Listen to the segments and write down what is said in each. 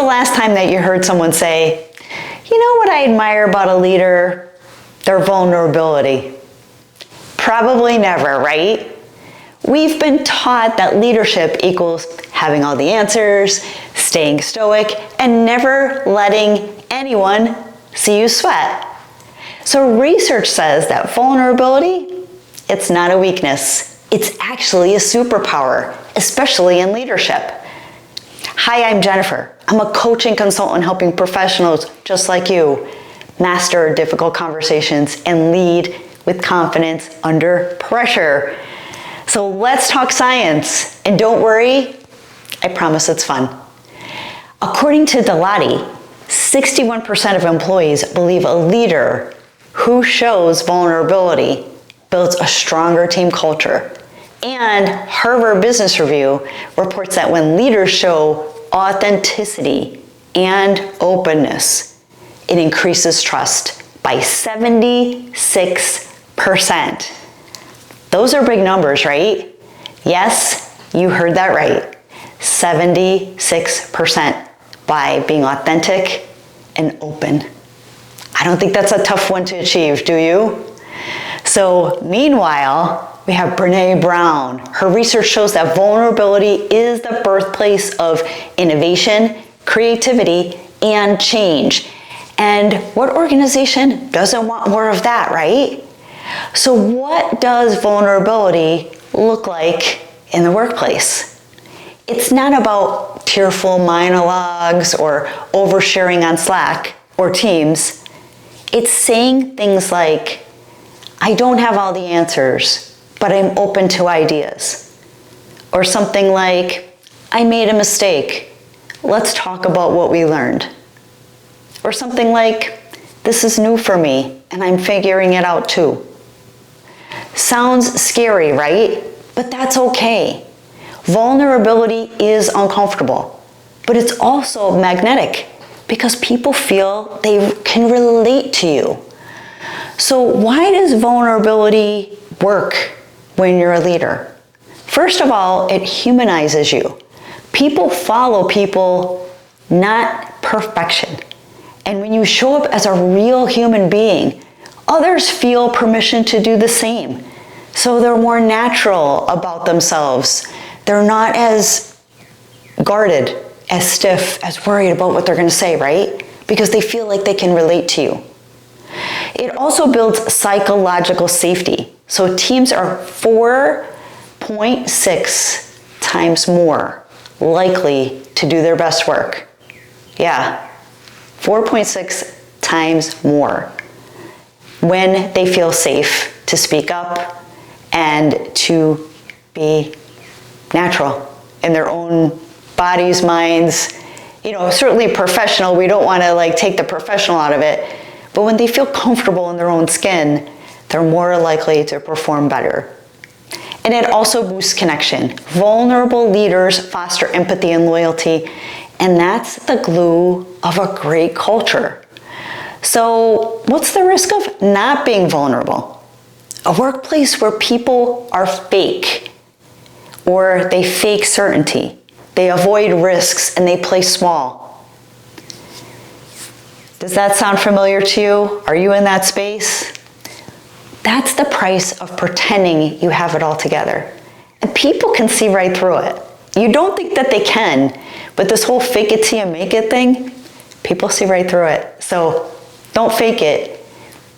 the last time that you heard someone say, you know what I admire about a leader? Their vulnerability. Probably never, right? We've been taught that leadership equals having all the answers, staying stoic, and never letting anyone see you sweat. So research says that vulnerability, it's not a weakness. It's actually a superpower, especially in leadership. Hi, I'm Jennifer. I'm a coach and consultant helping professionals just like you master difficult conversations and lead with confidence under pressure. So let's talk science. And don't worry, I promise it's fun. According to Deloitte, 61% of employees believe a leader who shows vulnerability builds a stronger team culture. And Harvard Business Review reports that when leaders show authenticity and openness, it increases trust by 76%. Those are big numbers, right? Yes, you heard that right. 76% by being authentic and open. I don't think that's a tough one to achieve, do you? So meanwhile, we have Brené Brown. Her research shows that vulnerability is the birthplace of innovation, creativity, and change. And what organization doesn't want more of that, right? So what does vulnerability look like in the workplace? It's not about tearful monologues or oversharing on Slack or Teams. It's saying things like, I don't have all the answers, but I'm open to ideas. Or something like, I made a mistake. Let's talk about what we learned. Or something like, this is new for me and I'm figuring it out too. Sounds scary, right? But that's okay. Vulnerability is uncomfortable, but it's also magnetic because people feel they can relate to you. So why does vulnerability work when you're a leader? First of all, it humanizes you. People follow people, not perfection. And when you show up as a real human being, others feel permission to do the same. So they're more natural about themselves. They're not as guarded, as stiff, as worried about what they're going to say, right? Because they feel like they can relate to you. It also builds psychological safety. So teams are 4.6 times more likely to do their best work. Yeah, 4.6 times more when they feel safe to speak up and to be natural in their own bodies, minds. You know, certainly professional, we don't want to take the professional out of it, but when they feel comfortable in their own skin, they're more likely to perform better. And it also boosts connection. Vulnerable leaders foster empathy and loyalty, and that's the glue of a great culture. So what's the risk of not being vulnerable? A workplace where people are fake, or they fake certainty. They avoid risks and they play small. Does that sound familiar to you? Are you in that space? That's the price of pretending you have it all together. And people can see right through it. You don't think that they can, but this whole fake it till you make it thing, people see right through it. So don't fake it.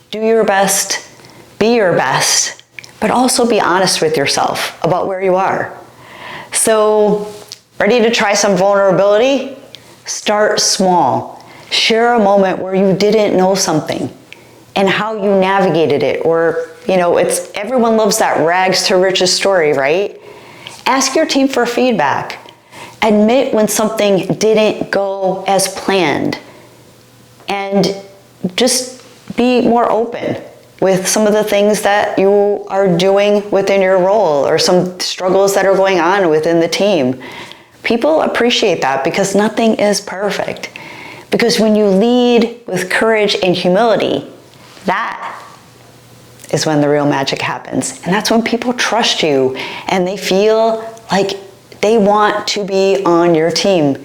Do your best, be your best, but also be honest with yourself about where you are. So, ready to try some vulnerability? Start small. Share a moment where you didn't know something and how you navigated it. Or, it's everyone loves that rags to riches story, right? Ask your team for feedback. Admit when something didn't go as planned. And just be more open with some of the things that you are doing within your role or some struggles that are going on within the team. People appreciate that because nothing is perfect. Because when you lead with courage and humility, that is when the real magic happens. And that's when people trust you and they feel like they want to be on your team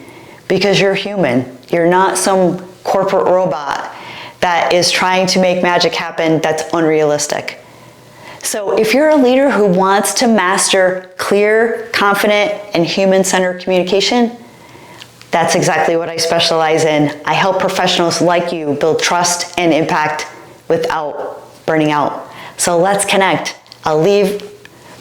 because you're human. You're not some corporate robot that is trying to make magic happen that's unrealistic. So if you're a leader who wants to master clear, confident, and human-centered communication, that's exactly what I specialize in. I help professionals like you build trust and impact without burning out. So let's connect. I'll leave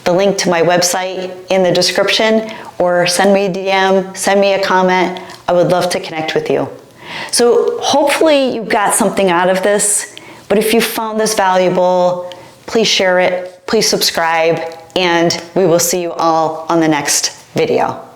the link to my website in the description, or send me a DM, send me a comment. I would love to connect with you. So hopefully you got something out of this, but if you found this valuable, please share it, please subscribe, and we will see you all on the next video.